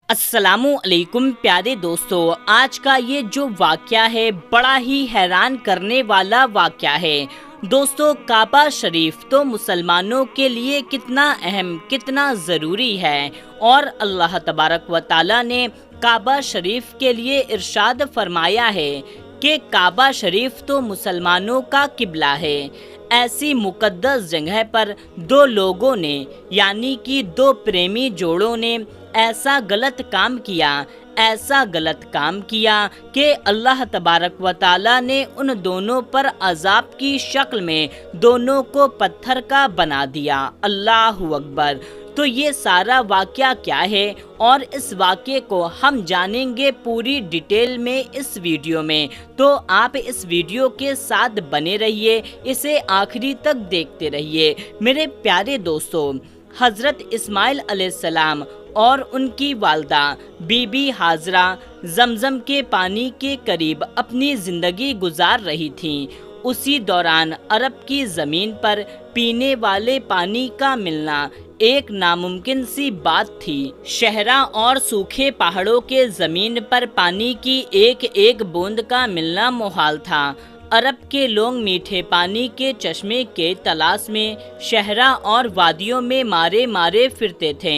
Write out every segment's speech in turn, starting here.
अस्सलामु अलैकुम प्यारे दोस्तों, आज का ये जो वाक़या है बड़ा ही हैरान करने वाला वाक़या है। दोस्तों, काबा शरीफ तो मुसलमानों के लिए कितना अहम, कितना ज़रूरी है और अल्लाह तबारक व तआला ने काबा शरीफ के लिए इरशाद फरमाया है कि काबा शरीफ तो मुसलमानों का किबला है। ऐसी मुक़द्दस जगह पर दो लोगों ने यानी कि दो प्रेमी जोड़ों ने ऐसा गलत काम किया कि अल्लाह तबारक व तआला ने उन दोनों पर अजाब की शक्ल में दोनों को पत्थर का बना दिया। अल्लाहु अकबर। तो ये सारा वाक़या क्या है और इस वाक़ये को हम जानेंगे पूरी डिटेल में इस वीडियो में। तो आप इस वीडियो के साथ बने रहिए, इसे आखिरी तक देखते रहिए। मेरे प्यारे दोस्तों, हज़रत इस्माइल अलैहिस्सलाम और उनकी वालदा बीबी हाजरा जमजम के पानी के करीब अपनी ज़िंदगी गुजार रही थीं। उसी दौरान अरब की ज़मीन पर पीने वाले पानी का मिलना एक नामुमकिन सी बात थी। शहरा और सूखे पहाड़ों के ज़मीन पर पानी की एक एक बूंद का मिलना मुहाल था। अरब के लोग मीठे पानी के चश्मे के तलाश में शहरा और वादियों में मारे मारे फिरते थे।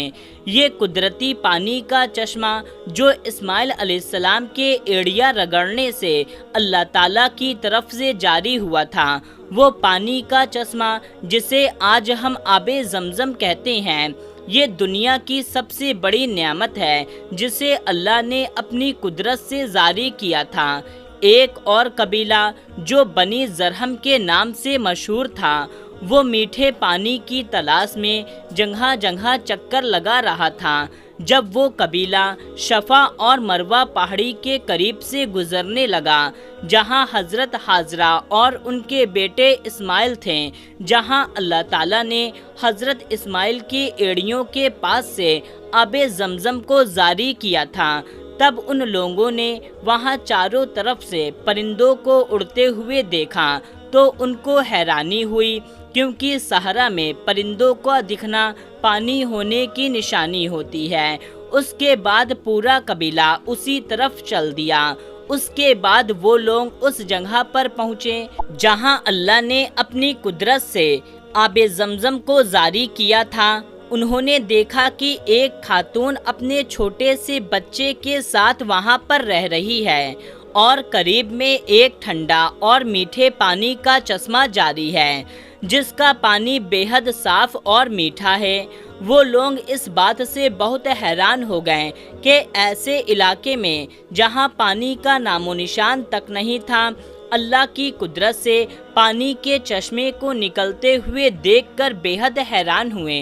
ये कुदरती पानी का चश्मा जो इस्माइल अलैहिस्सलाम के एड़िया रगड़ने से अल्लाह ताला की तरफ से जारी हुआ था, वो पानी का चश्मा जिसे आज हम आबे ज़मज़म कहते हैं, ये दुनिया की सबसे बड़ी नेमत है जिसे अल्लाह ने अपनी कुदरत से जारी किया था। एक और कबीला जो बनी ज़रहम के नाम से मशहूर था, वो मीठे पानी की तलाश में जगह जगह चक्कर लगा रहा था। जब वो कबीला शफा और मरवा पहाड़ी के करीब से गुजरने लगा, जहां हज़रत हाजरा और उनके बेटे इस्माइल थे, जहां अल्लाह ताला ने हज़रत इस्माइल की एड़ियों के पास से आबे ज़मज़म को जारी किया था, तब उन लोगों ने वहां चारों तरफ से परिंदों को उड़ते हुए देखा तो उनको हैरानी हुई, क्योंकि सहरा में परिंदों का दिखना पानी होने की निशानी होती है। उसके बाद पूरा कबीला उसी तरफ चल दिया। उसके बाद वो लोग उस जगह पर पहुँचे जहां अल्लाह ने अपनी कुदरत से आबे ज़मज़म को जारी किया था। उन्होंने देखा कि एक खातून अपने छोटे से बच्चे के साथ वहां पर रह रही है और करीब में एक ठंडा और मीठे पानी का चश्मा जारी है, जिसका पानी बेहद साफ और मीठा है। वो लोग इस बात से बहुत हैरान हो गए कि ऐसे इलाके में जहां पानी का नामो निशान तक नहीं था, अल्लाह की कुदरत से पानी के चश्मे को निकलते हुए देखकर बेहद हैरान हुए।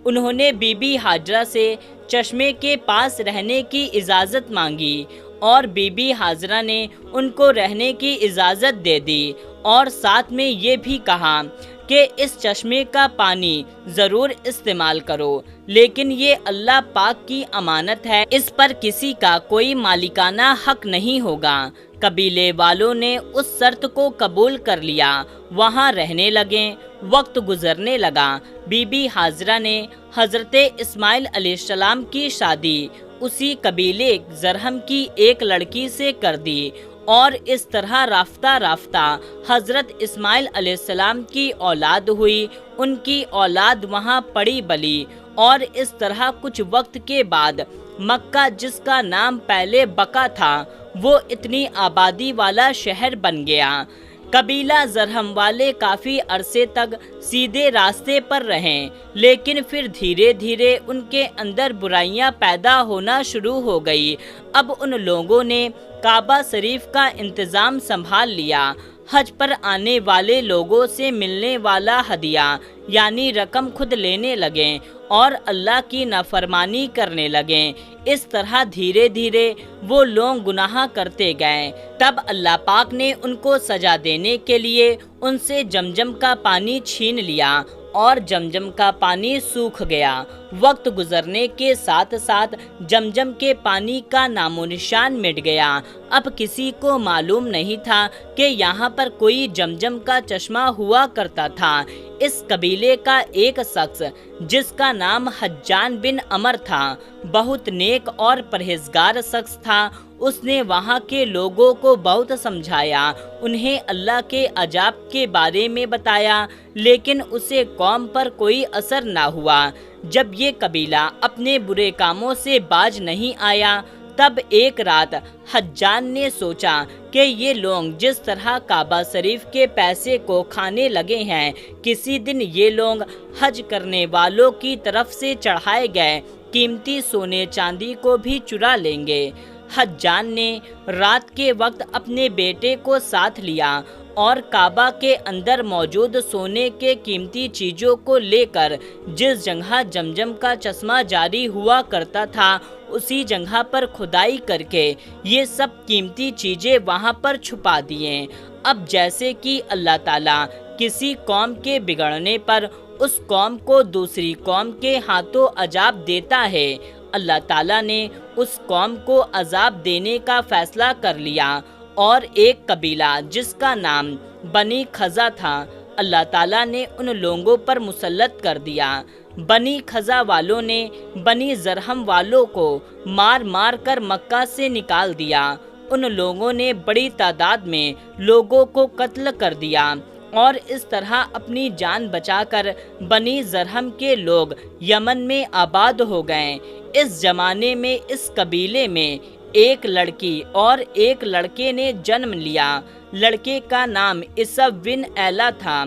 उन्होंने बीबी हाजरा से चश्मे के पास रहने की इजाज़त मांगी और बीबी हाजरा ने उनको रहने की इजाज़त दे दी और साथ में ये भी कहा कि इस चश्मे का पानी ज़रूर इस्तेमाल करो, लेकिन ये अल्लाह पाक की अमानत है, इस पर किसी का कोई मालिकाना हक नहीं होगा। कबीले वालों ने उस शर्त को कबूल कर लिया, वहाँ रहने लगे। वक्त गुजरने लगा। बीबी हाजरा ने हज़रत इस्माइल अलैहिस्सलाम की शादी उसी कबीले ज़रहम की एक लड़की से कर दी और इस तरह राफ्ता राफ्ता हज़रत इस्माइल अलैहिस्सलाम की औलाद हुई। उनकी औलाद वहाँ पड़ी बली और इस तरह कुछ वक्त के बाद मक्का, जिसका नाम पहले बका था, वो इतनी आबादी वाला शहर बन गया। कबीला ज़रहम वाले काफ़ी अरसे तक सीधे रास्ते पर रहें, लेकिन फिर धीरे धीरे उनके अंदर बुराइयां पैदा होना शुरू हो गई। अब उन लोगों ने काबा शरीफ का इंतज़ाम संभाल लिया। हज पर आने वाले लोगों से मिलने वाला हदिया यानी रकम खुद लेने लगे और अल्लाह की नाफरमानी करने लगे। इस तरह धीरे धीरे वो लोग गुनाह करते गए। तब अल्लाह पाक ने उनको सजा देने के लिए उनसे जमजम का पानी छीन लिया और जमजम का पानी सूख गया। वक्त गुजरने के साथ साथ जमजम के पानी का नामो निशान मिट गया। अब किसी को मालूम नहीं था कि यहाँ पर कोई जमजम का चश्मा हुआ करता था। اس قبیلے کا ایک شخص جس کا نام حجان بن عمر تھا بہت نیک اور پرہیزگار شخص تھا۔ اس نے وہاں کے لوگوں کو بہت سمجھایا، انہیں اللہ کے عذاب کے بارے میں بتایا، لیکن اسے قوم پر کوئی اثر نہ ہوا۔ جب یہ قبیلہ اپنے برے کاموں سے باز نہیں آیا، تب ایک رات حجان نے سوچا کہ یہ لوگ جس طرح کعبہ شریف کے پیسے کو کھانے لگے ہیں، کسی دن یہ لوگ حج کرنے والوں کی طرف سے چڑھائے گئے قیمتی سونے چاندی کو بھی چرا لیں گے۔ حجان نے رات کے وقت اپنے بیٹے کو ساتھ لیا اور کعبہ کے اندر موجود سونے کے قیمتی چیزوں کو لے کر جس جگہ زمزم کا چشمہ جاری ہوا کرتا تھا، اسی جگہ پر کھدائی کر کے یہ سب قیمتی چیزیں وہاں پر چھپا دیے۔ اب جیسے کہ اللہ تعالیٰ کسی قوم کے بگڑنے پر اس قوم کو دوسری قوم کے ہاتھوں عذاب دیتا ہے، اللہ تعالیٰ نے اس قوم کو عذاب دینے کا فیصلہ کر لیا، اور ایک قبیلہ جس کا نام بنی خزا تھا، اللہ تعالیٰ نے ان لوگوں پر مسلط کر دیا۔ بنی خزا والوں نے بنی زرہم والوں کو مار مار کر مکہ سے نکال دیا۔ ان لوگوں نے بڑی تعداد میں لوگوں کو قتل کر دیا اور اس طرح اپنی جان بچا کر بنی زرہم کے لوگ یمن میں آباد ہو گئے۔ اس زمانے میں اس قبیلے میں ایک لڑکی اور ایک لڑکے نے جنم لیا۔ لڑکے کا نام عیسیٰ بن ایلا تھا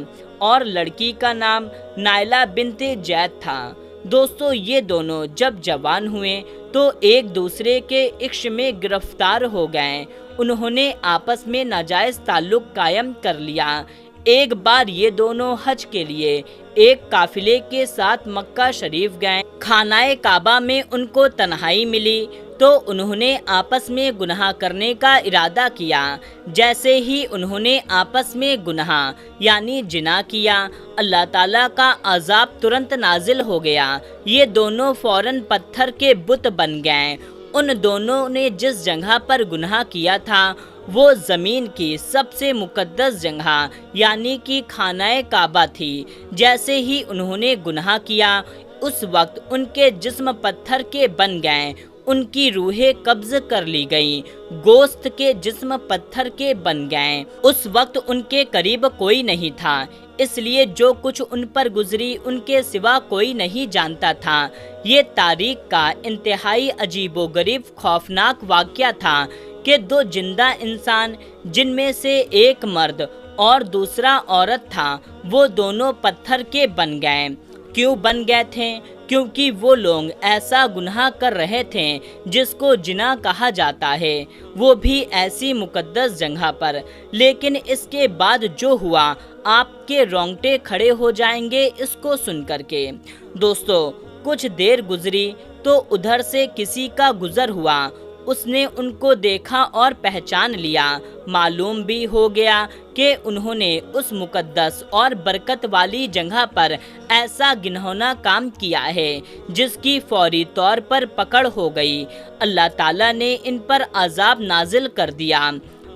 اور لڑکی کا نام نائلہ بنت زید تھا۔ دوستو، یہ دونوں جب جوان ہوئے تو ایک دوسرے کے عشق میں گرفتار ہو گئے۔ انہوں نے آپس میں ناجائز تعلق قائم کر لیا۔ ایک بار یہ دونوں حج کے لیے ایک قافلے کے ساتھ مکہ شریف گئے۔ خانہ کعبہ میں ان کو تنہائی ملی تو انہوں نے آپس میں گناہ کرنے کا ارادہ کیا۔ جیسے ہی انہوں نے آپس میں گناہ یعنی زنا کیا، اللہ تعالیٰ کا عذاب ترنت نازل ہو گیا۔ یہ دونوں فوراً پتھر کے بت بن گئے۔ ان دونوں نے جس جگہ پر گناہ کیا تھا وہ زمین کی سب سے مقدس جگہ یعنی کہ خانہ کعبہ تھی۔ جیسے ہی انہوں نے گناہ کیا، اس وقت ان کے جسم پتھر کے بن گئے، ان کی روحیں قبض کر لی گئیں، گوشت کے جسم پتھر کے بن گئے۔ اس وقت ان کے قریب کوئی نہیں تھا، اس لیے جو کچھ ان پر گزری ان کے سوا کوئی نہیں جانتا تھا۔ یہ تاریخ کا انتہائی عجیب و غریب خوفناک واقعہ تھا کہ دو زندہ انسان، جن میں سے ایک مرد اور دوسرا عورت تھا، وہ دونوں پتھر کے بن گئے۔ کیوں بن گئے تھے؟ کیونکہ وہ لوگ ایسا گناہ کر رہے تھے جس کو زنا کہا جاتا ہے، وہ بھی ایسی مقدس جگہ پر۔ لیکن اس کے بعد جو ہوا، آپ کے رونگٹے کھڑے ہو جائیں گے اس کو سن کر کے۔ دوستو، کچھ دیر گزری تو ادھر سے کسی کا گزر ہوا۔ اس نے ان کو دیکھا اور پہچان لیا۔ معلوم بھی ہو گیا کہ انہوں نے اس مقدس اور برکت والی جگہ پر ایسا گنہونا کام کیا ہے جس کی فوری طور پر پکڑ ہو گئی۔ اللہ تعالیٰ نے ان پر عذاب نازل کر دیا۔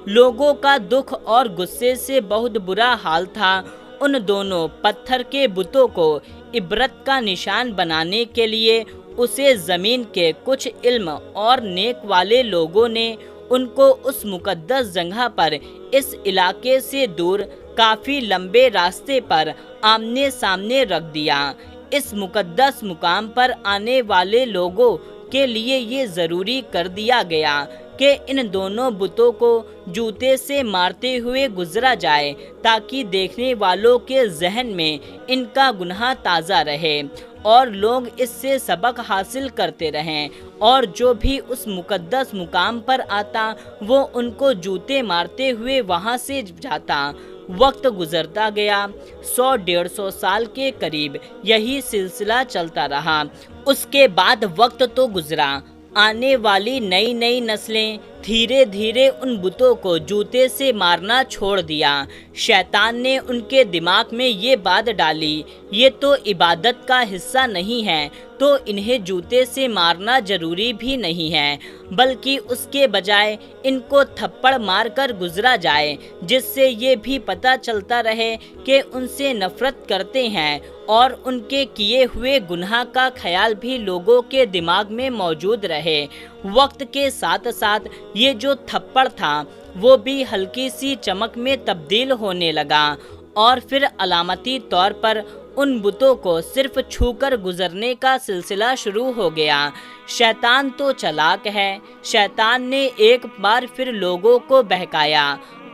لوگوں کا دکھ اور غصے سے بہت برا حال تھا۔ ان دونوں پتھر کے بتوں کو عبرت کا نشان بنانے کے لیے اسے زمین کے کچھ علم اور نیک والے لوگوں نے ان کو اس مقدس جگہ پر اس علاقے سے دور کافی لمبے راستے پر آمنے سامنے رکھ دیا۔ اس مقدس مقام پر آنے والے لوگوں کے لیے یہ ضروری کر دیا گیا کہ ان دونوں بتوں کو جوتے سے مارتے ہوئے گزرا جائے تاکہ دیکھنے والوں کے ذہن میں ان کا گناہ تازہ رہے اور لوگ اس سے سبق حاصل کرتے رہیں، اور جو بھی اس مقدس مقام پر آتا وہ ان کو جوتے مارتے ہوئے وہاں سے جاتا۔ وقت گزرتا گیا، 100-150 سال کے قریب یہی سلسلہ چلتا رہا۔ اس کے بعد وقت تو گزرا، آنے والی نئی نسلیں धीरे धीरे उन बुतों को जूते से मारना छोड़ दिया। शैतान ने उनके दिमाग में ये बात डाली, ये तो इबादत का हिस्सा नहीं है, तो इन्हें जूते से मारना जरूरी भी नहीं है, बल्कि उसके बजाय इनको थप्पड़ मार कर गुजरा जाए, जिससे ये भी पता चलता रहे कि उनसे नफरत करते हैं और उनके किए हुए गुनाह का ख्याल भी लोगों के दिमाग में मौजूद रहे। वक्त के साथ साथ ये जो थप्पड़ था वो भी हल्की सी चमक में तब्दील होने लगा और फिर अलामती तौर पर उन बुतों को सिर्फ छूकर गुजरने का सिलसिला शुरू हो गया। शैतान तो चालाक है। शैतान ने एक बार फिर लोगों को बहकाया।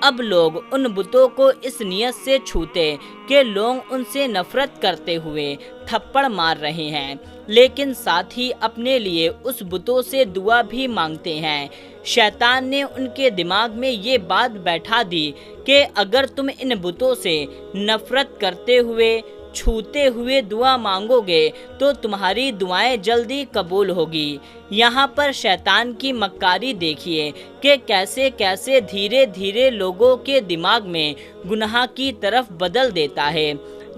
अब लोग उन बुतों को इस नियत से छूते कि लोग उनसे नफरत करते हुए थप्पड़ मार रहे हैं, लेकिन साथ ही अपने लिए उस बुतों से दुआ भी मांगते हैं। शैतान ने उनके दिमाग में ये बात बैठा दी कि अगर तुम इन बुतों से नफरत करते हुए, छूते हुए दुआ मांगोगे तो तुम्हारी दुआएं जल्दी कबूल होगी। यहाँ पर शैतान की मक्कारी देखिए कि कैसे कैसे धीरे धीरे लोगों के दिमाग में गुनाह की तरफ बदल देता है।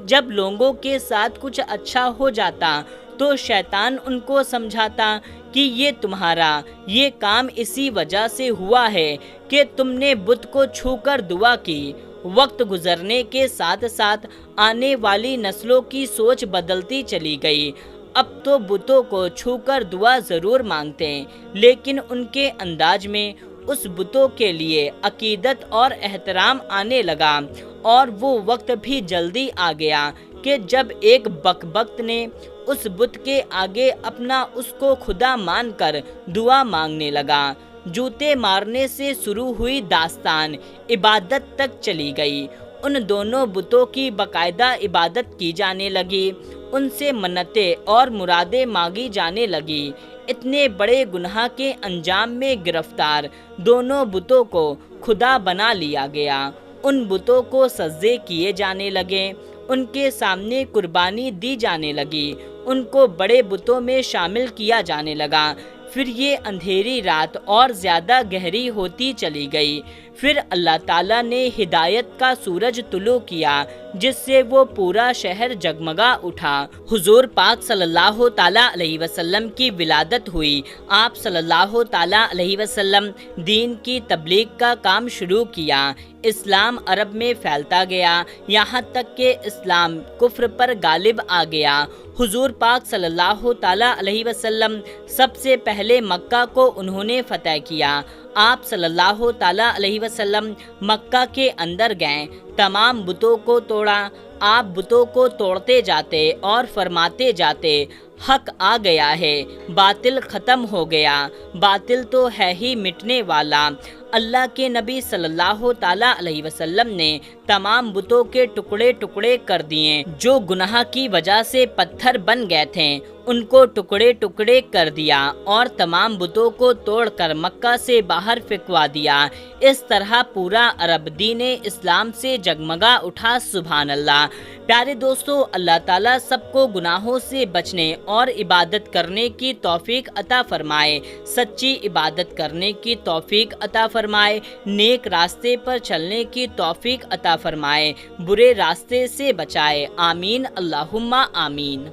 जब लोगों के साथ कुछ अच्छा हो जाता तो शैतान उनको समझाता कि ये तुम्हारा ये काम इसी वजह से हुआ है कि तुमने बुत को छूकर दुआ की। वक्त गुजरने के साथ साथ आने वाली नस्लों की सोच बदलती चली गई। अब तो बुतों को छूकर दुआ ज़रूर मांगते, लेकिन उनके अंदाज में उस बुतों के लिए अकीदत और एहतराम आने लगा। और वो वक्त भी जल्दी आ गया कि जब एक बकबख्त ने उस बुत के आगे अपना उसको खुदा मानकर दुआ मांगने लगा। जूते मारने से शुरू हुई दास्तान इबादत तक चली गई। उन दोनों बुतों की बाकायदा इबादत की जाने लगी, उनसे मन्नतें और मुरादें मांगी जाने लगी। इतने बड़े गुनाह के अंजाम में गिरफ्तार दोनों बुतों को खुदा बना लिया गया। उन बुतों को सजदे किए जाने लगे, उनके सामने कुर्बानी दी जाने लगी, उनको बड़े बुतों में शामिल किया जाने लगा। फिर ये अंधेरी रात और ज़्यादा गहरी होती चली गई। फिर अल्लाह ताला ने हिदायत का सूरज तुलू किया, जिससे वो पूरा शहर जगमगा उठा। हुजूर पाक सल्लल्लाहु ताला अलैहि वसल्लम की विलादत हुई। आप सल्लल्लाहु ताला अलैहि वसल्लम दीन की तबलीग का काम शुरू किया। इस्लाम अरब में फैलता गया, यहाँ तक कि इस्लाम कुफ्र पर गालिब आ गया। हुजूर पाक सल्लल्लाहु ताला अलैहि वसल्लम सबसे पहले मक्का को उन्होंने फतह किया। आप सल्लल्लाहु ताला अलैहि वसल्लम मक्का के अंदर गए, तमाम बुतों को तोड़ा। आप बुतों को तोड़ते जाते और फरमाते जाते, हक आ गया है, बातिल ख़त्म हो गया, बातिल तो है ही मिटने वाला। अल्लाह के नबी सल्लल्लाहु ताला अलैहि वसल्लम ने तमाम बुतों के टुकड़े टुकड़े कर दिए। जो गुनाह की वजह से पत्थर बन गए थे उनको टुकड़े टुकड़े कर दिया और तमाम बुतों को तोड़कर मक्का से बाहर फेंकवा दिया। इस तरह पूरा अरब दीन इस्लाम से जगमगा उठा। सुभान अल्लाह। प्यारे दोस्तों, अल्लाह ताला सबको गुनाहों से बचने और इबादत करने की तौफीक अता फरमाए, सच्ची इबादत करने की तौफीक अता फरमाए, नेक रास्ते पर चलने की तौफीक अता फरमाए, बुरे रास्ते से बचाए। आमीन अल्लाहुम्मा आमीन।